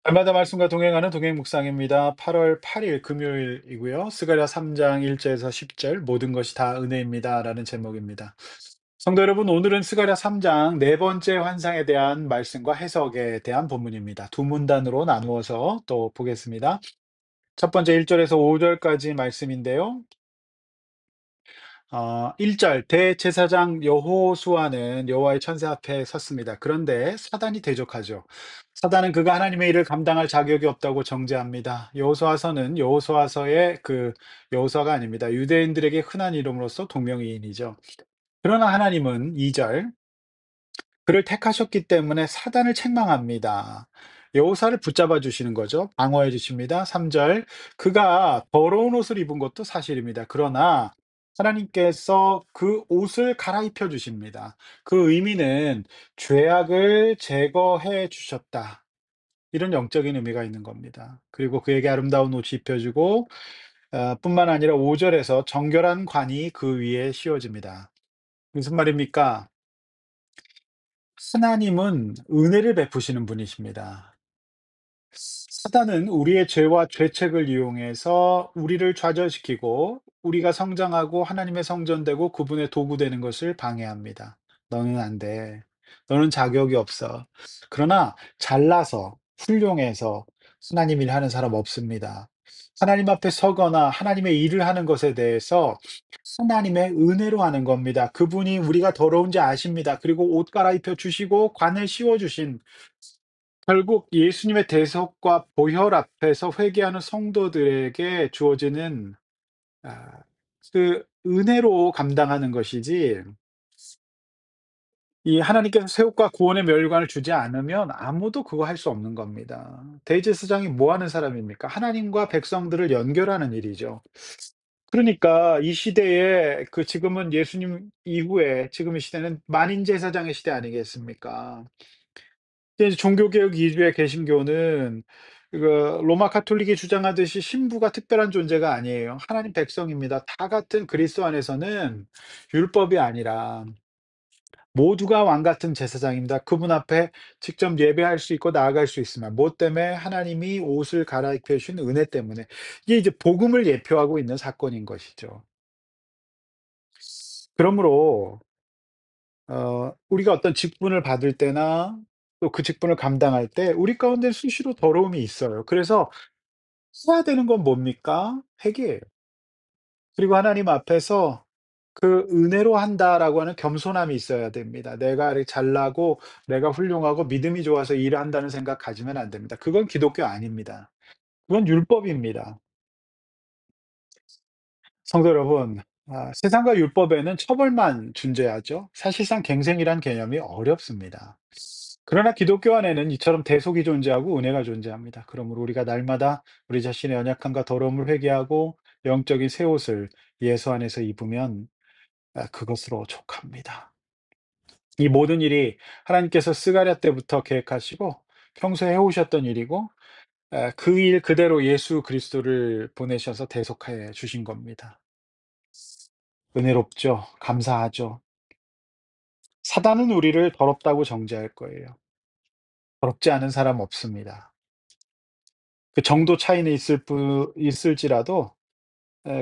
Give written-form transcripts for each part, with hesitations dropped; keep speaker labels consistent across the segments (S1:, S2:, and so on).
S1: 날마다 말씀과 동행하는 동행 묵상입니다. 8월 8일 금요일이고요. 스가랴 3장 1절에서 10절 모든 것이 다 은혜입니다라는 제목입니다. 성도 여러분, 오늘은 스가랴 3장 네 번째 환상에 대한 말씀과 해석에 대한 본문입니다. 두 문단으로 나누어서 또 보겠습니다. 첫 번째 1절에서 5절까지 말씀인데요. 1절 대제사장 여호수아는 여호와의 천사 앞에 섰습니다. 그런데 사단이 대적하죠. 사단은 그가 하나님의 일을 감당할 자격이 없다고 정죄합니다. 여호수아서는 여호수아서의 여호수아가 아닙니다. 유대인들에게 흔한 이름으로서 동명이인이죠. 그러나 하나님은 2절 그를 택하셨기 때문에 사단을 책망합니다. 여호사를 붙잡아 주시는 거죠. 방어해 주십니다. 3절 그가 더러운 옷을 입은 것도 사실입니다. 그러나 하나님께서 그 옷을 갈아입혀 주십니다. 그 의미는 죄악을 제거해 주셨다. 이런 영적인 의미가 있는 겁니다. 그리고 그에게 아름다운 옷이 입혀지고 뿐만 아니라 5절에서 정결한 관이 그 위에 씌워집니다. 무슨 말입니까? 하나님은 은혜를 베푸시는 분이십니다. 사단은 우리의 죄와 죄책을 이용해서 우리를 좌절시키고 우리가 성장하고 하나님의 성전되고 그분의 도구 되는 것을 방해합니다. 너는 안 돼. 너는 자격이 없어. 그러나 잘나서 훌륭해서 하나님 일 하는 사람 없습니다. 하나님 앞에 서거나 하나님의 일을 하는 것에 대해서 하나님의 은혜로 하는 겁니다. 그분이 우리가 더러운지 아십니다. 그리고 옷 갈아입혀 주시고 관을 씌워 주신 결국 예수님의 대속과 보혈 앞에서 회개하는 성도들에게 주어지는 아 은혜로 감당하는 것이지 이 하나님께서 세속과 구원의 멸관을 주지 않으면 아무도 그거 할 수 없는 겁니다. 대제사장이 뭐 하는 사람입니까? 하나님과 백성들을 연결하는 일이죠. 그러니까 이 시대에 지금은 예수님 이후에 지금 이 시대는 만인 제사장의 시대 아니겠습니까? 이제 종교개혁 이주의 개신교는 로마 가톨릭이 주장하듯이 신부가 특별한 존재가 아니에요. 하나님 백성입니다. 다 같은 그리스도 안에서는 율법이 아니라 모두가 왕 같은 제사장입니다. 그분 앞에 직접 예배할 수 있고 나아갈 수 있으며 뭐 때문에 하나님이 옷을 갈아입혀 주신 은혜 때문에 이게 이제 복음을 예표하고 있는 사건인 것이죠. 그러므로 우리가 어떤 직분을 받을 때나 또 그 직분을 감당할 때 우리 가운데 수시로 더러움이 있어요. 그래서 해야 되는 건 뭡니까? 회개예요. 그리고 하나님 앞에서 그 은혜로 한다라고 하는 겸손함이 있어야 됩니다. 내가 이렇게 잘나고 내가 훌륭하고 믿음이 좋아서 일을 한다는 생각 가지면 안 됩니다. 그건 기독교 아닙니다. 그건 율법입니다. 성도 여러분, 세상과 율법에는 처벌만 존재하죠. 사실상 갱생이란 개념이 어렵습니다. 그러나 기독교 안에는 이처럼 대속이 존재하고 은혜가 존재합니다. 그러므로 우리가 날마다 우리 자신의 연약함과 더러움을 회개하고 영적인 새 옷을 예수 안에서 입으면 그것으로 족합니다. 이 모든 일이 하나님께서 스가랴 때부터 계획하시고 평소에 해오셨던 일이고 그 일 그대로 예수 그리스도를 보내셔서 대속해 주신 겁니다. 은혜롭죠. 감사하죠. 사단은 우리를 더럽다고 정죄할 거예요. 더럽지 않은 사람 없습니다. 그 정도 차이는 있을지라도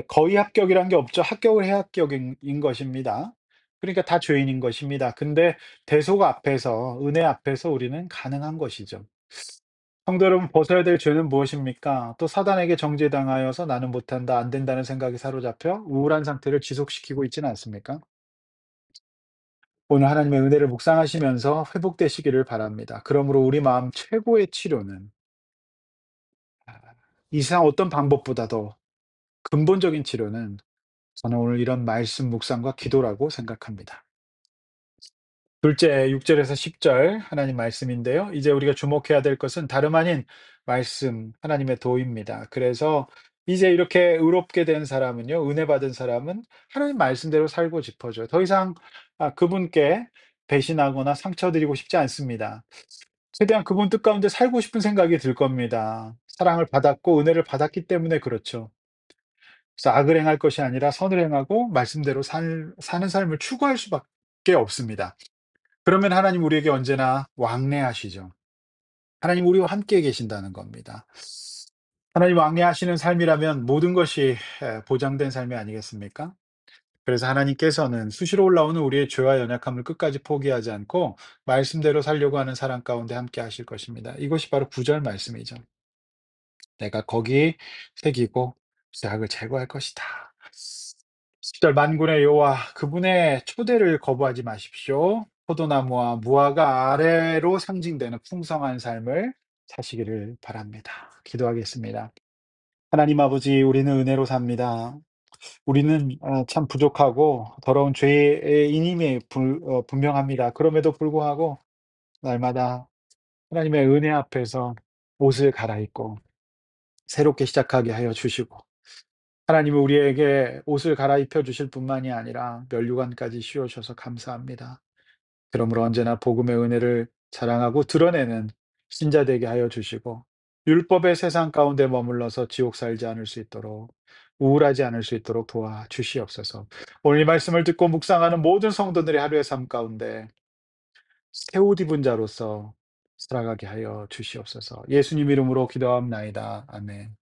S1: 거의 합격이란 게 없죠. 합격을 해야 합격인 것입니다. 그러니까 다 죄인인 것입니다. 근데 대속 앞에서 은혜 앞에서 우리는 가능한 것이죠. 성도 여러분, 벗어야 될 죄는 무엇입니까? 또 사단에게 정죄당하여서 '나는 못한다. 안 된다.'는 생각이 사로잡혀 우울한 상태를 지속시키고 있지는 않습니까? 오늘 하나님의 은혜를 묵상하시면서 회복되시기를 바랍니다. 그러므로 우리 마음 최고의 치료는 아 이 세상 어떤 방법보다도 근본적인 치료는 저는 오늘 이런 말씀 묵상과 기도라고 생각합니다. 둘째 6 절에서 10절 하나님 말씀인데요. 이제 우리가 주목해야 될 것은 다름 아닌 말씀 하나님의 도입니다. 그래서 이제 이렇게 의롭게 된 사람은요, 은혜 받은 사람은 하나님 말씀대로 살고 싶어져요. 더 이상 그분께 배신하거나 상처드리고 싶지 않습니다. 최대한 그분 뜻 가운데 살고 싶은 생각이 들 겁니다. 사랑을 받았고 은혜를 받았기 때문에 그렇죠. 그래서 악을 행할 것이 아니라 선을 행하고 말씀대로 사는 삶을 추구할 수밖에 없습니다. 그러면 하나님 우리에게 언제나 왕래하시죠. 하나님 우리와 함께 계신다는 겁니다. 하나님 왕래하시는 삶이라면 모든 것이 보장된 삶이 아니겠습니까? 그래서 하나님께서는 수시로 올라오는 우리의 죄와 연약함을 끝까지 포기하지 않고 말씀대로 살려고 하는 사람 가운데 함께 하실 것입니다. 이것이 바로 9절 말씀이죠. 내가 거기 새기고 죄악을 제거할 것이다. 10절 만군의 여호와 그분의 초대를 거부하지 마십시오. 포도나무와 무화과 아래로 상징되는 풍성한 삶을 사시기를 바랍니다. 기도하겠습니다. 하나님 아버지, 우리는 은혜로 삽니다. 우리는 참 부족하고 더러운 죄인임이 분명합니다. 그럼에도 불구하고 날마다 하나님의 은혜 앞에서 옷을 갈아입고 새롭게 시작하게 하여 주시고 하나님은 우리에게 옷을 갈아입혀 주실 뿐만이 아니라 면류관까지 씌워 주셔서 감사합니다. 그러므로 언제나 복음의 은혜를 자랑하고 드러내는 신자 되게 하여 주시고 율법의 세상 가운데 머물러서 지옥 살지 않을 수 있도록 우울하지 않을 수 있도록 도와주시옵소서. 오늘 이 말씀을 듣고 묵상하는 모든 성도들의 하루의 삶 가운데 새 옷 입은 자로서 살아가게 하여 주시옵소서. 예수님 이름으로 기도합나이다. 아멘.